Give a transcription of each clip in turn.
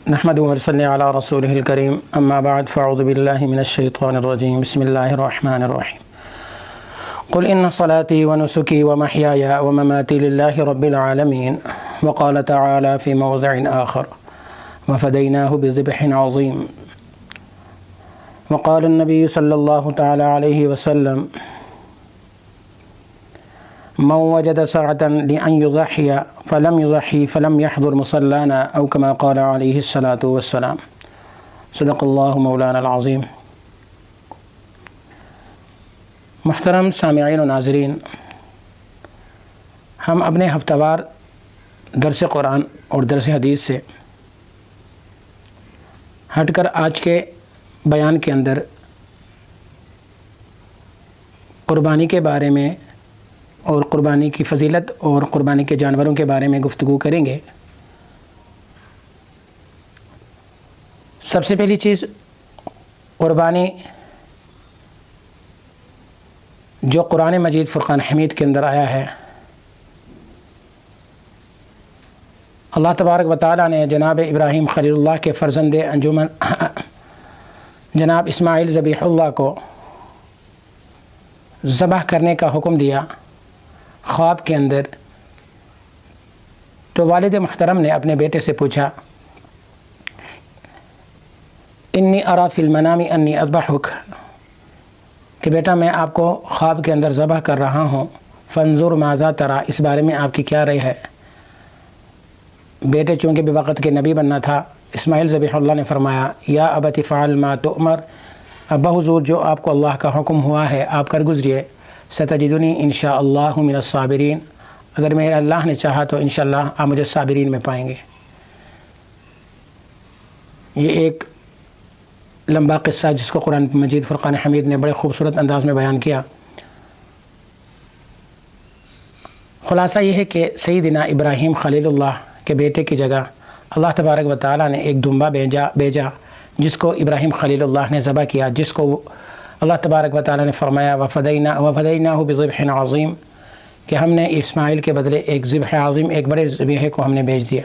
نحمد و نصلی علی رسولہ الکریم اما بعد فاعوذ باللہ من الشیطان الرجیم بسم اللہ الرحمن الرحیم قل ان صلاتی و نسکی و محیای و مماتی للہ رب العالمین وقال تعالی فی موضع آخر وفدیناہ بذبح عظیم وقال النبی صلی اللہ تعالی علیہ وسلم من وجد سعة لأن يضحي فلم يضحي فلم يحضر مصلانا أو كما قال عليه الصلاة والسلام صدق الله مولانا العظیم۔ محترم سامعین و ناظرین، ہم اپنے ہفتہ وار درس قرآن اور درس حدیث سے ہٹ کر آج کے بیان کے اندر قربانی کے بارے میں اور قربانی کی فضیلت اور قربانی کے جانوروں کے بارے میں گفتگو کریں گے۔ سب سے پہلی چیز، قربانی جو قرآن مجید فرقان حمید کے اندر آیا ہے، اللہ تبارک و تعالیٰ نے جناب ابراہیم خلیل اللہ کے فرزند انجمن جناب اسماعیل ذبیح اللہ کو ذبح کرنے کا حکم دیا خواب کے اندر، تو والد محترم نے اپنے بیٹے سے پوچھا انی ارا فی المنام انی اذبحک، کہ بیٹا میں آپ کو خواب کے اندر ذبح کر رہا ہوں، فانظر ماذا ترى، اس بارے میں آپ کی کیا رائے ہے؟ بیٹے چونکہ بے وقت کے نبی بننا تھا، اسماعیل ذبیح اللہ نے فرمایا یا ابت فعل ما تؤمر، ابا حضور جو آپ کو اللہ کا حکم ہوا ہے آپ کر گزریے، ستجدنی انشاءاللہ من الصابرین، اگر میرے اللہ نے چاہا تو انشاءاللہ آپ مجھے صابرین میں پائیں گے۔ یہ ایک لمبا قصہ جس کو قرآن مجید فرقان حمید نے بڑے خوبصورت انداز میں بیان کیا۔ خلاصہ یہ ہے کہ سیدنا ابراہیم خلیل اللہ کے بیٹے کی جگہ اللہ تبارک و تعالیٰ نے ایک دمبا بھیجا جس کو ابراہیم خلیل اللہ نے ذبح کیا، جس کو اللہ تبارک و تعالیٰ نے فرمایا وفدیناہ بذبح عظیم، کہ ہم نے اسماعیل کے بدلے ایک ذبح عظیم، ایک بڑے ذبیحے کو ہم نے بھیج دیا۔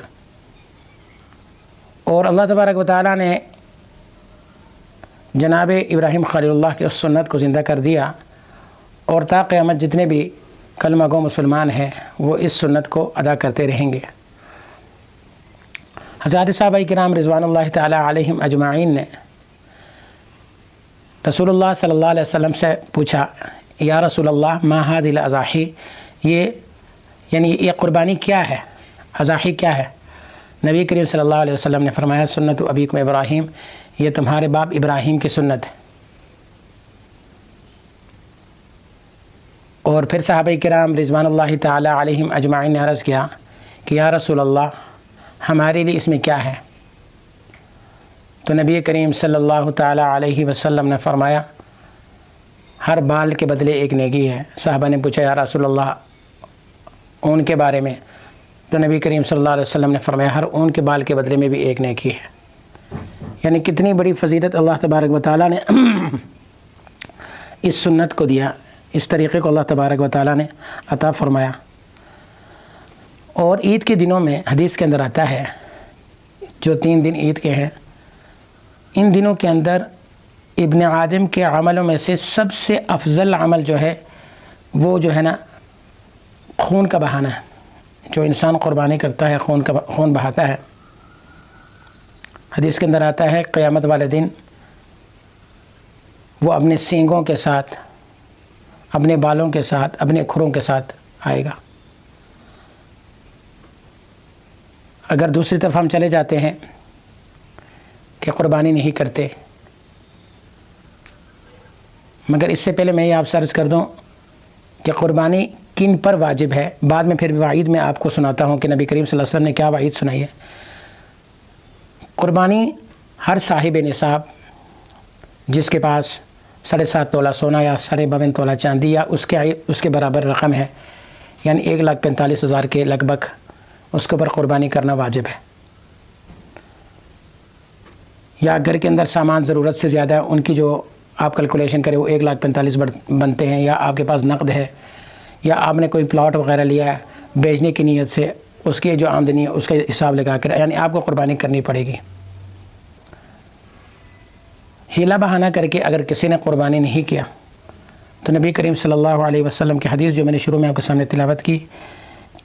اور اللہ تبارک و تعالیٰ نے جناب ابراہیم خلیل اللہ کی اس سنت کو زندہ کر دیا، اور تا قیامت جتنے بھی کلمہ گو مسلمان ہیں وہ اس سنت کو ادا کرتے رہیں گے۔ حضرات صحابہ کرام رضوان اللہ تعالی علیہم اجمعین نے رسول اللہ صلی اللہ علیہ وسلم سے پوچھا یا رسول اللہ ما هذه الاضاحی، یہ قربانی کیا ہے، اضاحی کیا ہے؟ نبی کریم صلی اللہ علیہ وسلم نے فرمایا سنت ابیکم ابراہیم، یہ تمہارے باپ ابراہیم کی سنت ہے۔ اور پھر صحابہ کرام رضوان اللہ تعالی علیہم اجمعین نے عرض کیا کہ یا رسول اللہ ہمارے لیے اس میں کیا ہے؟ تو نبی کریم صلی اللہ تعالی علیہ وسلم نے فرمایا ہر بال کے بدلے ایک نیکی ہے۔ صحابہ نے پوچھا یا رسول اللہ اون کے بارے میں؟ تو نبی کریم صلی اللہ علیہ وسلم نے فرمایا ہر اون کے بال کے بدلے میں بھی ایک نیکی ہے۔ یعنی کتنی بڑی فضیلت اللہ تبارک و تعالیٰ نے اس سنت کو دیا، اس طریقے کو اللہ تبارک و تعالیٰ نے عطا فرمایا۔ اور عید کے دنوں میں حدیث کے اندر آتا ہے جو 3 دن عید کے ہیں، ان دنوں کے اندر ابن آدم کے عملوں میں سے سب سے افضل عمل جو ہے وہ جو ہے نا خون کا بہانا ہے۔ جو انسان قربانی کرتا ہے خون بہاتا ہے۔ حدیث کے اندر آتا ہے قیامت والے دن وہ اپنے سینگوں کے ساتھ، اپنے بالوں کے ساتھ، اپنے کھروں کے ساتھ آئے گا۔ اگر دوسری طرف ہم چلے جاتے ہیں کہ قربانی نہیں کرتے، مگر اس سے پہلے میں یہ آپ سے عرض کر دوں کہ قربانی کن پر واجب ہے، بعد میں پھر وعید میں آپ کو سناتا ہوں کہ نبی کریم صلی اللہ علیہ وسلم نے کیا وعید سنائی ہے۔ قربانی ہر صاحب نصاب جس کے پاس 7.5 تولہ سونا یا 52 تولہ چاندی یا اس کے برابر رقم ہے، یعنی 1,45,000 کے لگ بھگ اس کے اوپر قربانی کرنا واجب ہے۔ یا گھر کے اندر سامان ضرورت سے زیادہ ہے، ان کی جو آپ کیلکولیشن کریں وہ 1,45,000 بنتے ہیں، یا آپ کے پاس نقد ہے، یا آپ نے کوئی پلاٹ وغیرہ لیا ہے بیچنے کی نیت سے، اس کی جو آمدنی ہے اس کا حساب لگا کر یعنی آپ کو قربانی کرنی پڑے گی۔ ہیلا بہانہ کر کے اگر کسی نے قربانی نہیں کیا تو نبی کریم صلی اللہ علیہ وسلم کی حدیث جو میں نے شروع میں آپ کے سامنے تلاوت کی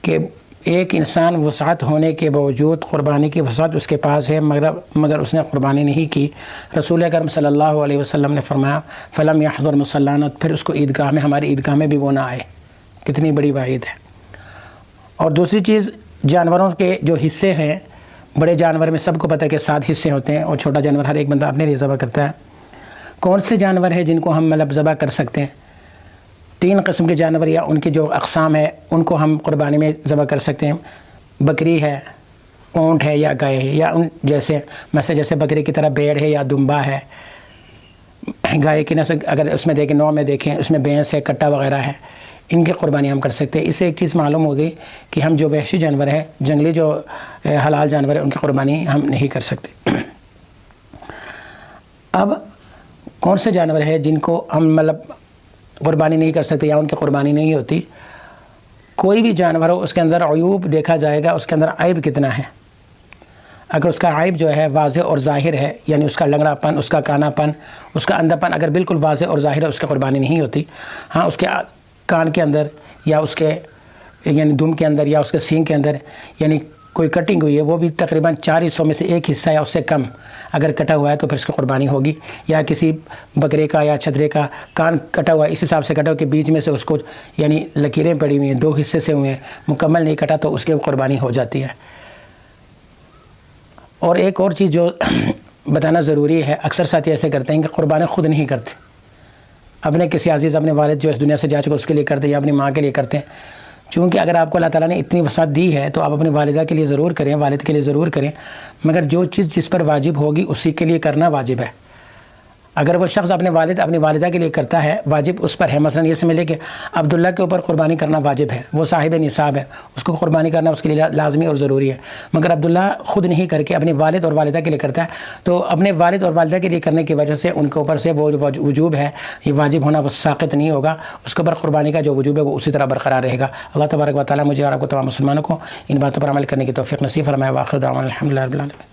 کہ ایک انسان وسعت ہونے کے باوجود قربانی کی وسعت اس کے پاس ہے مگر اس نے قربانی نہیں کی، رسول اکرم صلی اللہ علیہ وسلم نے فرمایا فلم یحضر مصلانا، پھر اس کو عیدگاہ میں، ہماری عیدگاہ میں بھی وہ نہ آئے۔ کتنی بڑی وعید ہے۔ اور دوسری چیز، جانوروں کے جو حصے ہیں، بڑے جانور میں سب کو پتہ ہے کہ 7 حصے ہوتے ہیں اور چھوٹا جانور ہر ایک بندہ اپنے لیے ذبح کرتا ہے۔ کون سے جانور ہیں جن کو ہم ذبح کر سکتے ہیں؟ 3 قسم کے جانور یا ان کی جو اقسام ہے ان کو ہم قربانی میں ذبح کر سکتے ہیں۔ بکری ہے، اونٹ ہے یا گائے ہے، یا ان جیسے بکری کی طرح بھیڑ ہے یا دمبا ہے۔ گائے کی نسل اگر اس میں دیکھیں، نوع میں دیکھیں، اس میں بھینس ہے، کٹا وغیرہ ہے، ان کی قربانی ہم کر سکتے ہیں۔ اس سے ایک چیز معلوم ہو گئی کہ ہم جو وحشی جانور ہیں، جنگلی جو حلال جانور ہیں، ان کی قربانی ہم نہیں کر سکتے۔ اب کون سے جانور ہیں جن کو ہم قربانی نہیں کر سکتے یا ان کی قربانی نہیں ہوتی؟ کوئی بھی جانور ہو، اس کے اندر عیوب دیکھا جائے گا، اس کے اندر عیب کتنا ہے۔ اگر اس کا عیب جو ہے واضح اور ظاہر ہے، یعنی اس کا لنگڑا پن، اس کا کانا پن، اس کا اندھا پن اگر بالکل واضح اور ظاہر ہے، اس کی قربانی نہیں ہوتی۔ ہاں، اس کے کان کے اندر یا اس کے یعنی دم کے اندر یا اس کے سینگ کے اندر یعنی کوئی کٹنگ ہوئی ہے، وہ بھی تقریباً 4 حصوں میں سے 1 حصہ یا اس سے کم اگر کٹا ہوا ہے تو پھر اس کی قربانی ہوگی۔ یا کسی بکرے کا یا چھترے کا کان کٹا ہوا ہے، اس حساب سے کٹا ہوا کہ بیچ میں سے اس کو یعنی لکیریں پڑی ہوئی ہیں، 2 حصے سے ہوئے ہیں، مکمل نہیں کٹا تو اس کی قربانی ہو جاتی ہے۔ اور ایک اور چیز جو بتانا ضروری ہے، اکثر ساتھی ایسے کرتے ہیں کہ قربانی خود نہیں کرتے، اپنے کسی عزیز، اپنے والد جو اس دنیا سے جا چکے اس کے لیے کرتے ہیں یا اپنی ماں کے لیے کرتے ہیں۔ چونکہ اگر آپ کو اللہ تعالیٰ نے اتنی وسعت دی ہے تو آپ اپنی والدہ کے لیے ضرور کریں، والد کے لیے ضرور کریں، مگر جو چیز جس پر واجب ہوگی اسی کے لیے کرنا واجب ہے۔ اگر وہ شخص اپنے والد اپنی والدہ کے لیے کرتا ہے، واجب اس پر ہے۔ مثلا یہ سمجھ لے کہ عبداللہ کے اوپر قربانی کرنا واجب ہے، وہ صاحب نصاب ہے، اس کو قربانی کرنا اس کے لیے لازمی اور ضروری ہے، مگر عبداللہ خود نہیں کر کے اپنے والد اور والدہ کے لیے کرتا ہے، تو اپنے والد اور والدہ کے لیے کرنے کی وجہ سے ان کے اوپر سے وہ وجوب ہے، یہ واجب ہونا وہ ساقط نہیں ہوگا، اس کے اوپر قربانی کا جو وجوب ہے وہ اسی طرح برقرار رہے گا۔ اللہ تبارک و تعالیٰ مجھے اور آپ کو تمام مسلمانوں کو ان باتوں پر عمل کرنے کی توفیق نصیب فرمائے۔ وآخر دعوانا الحمدللہ رب العالمین۔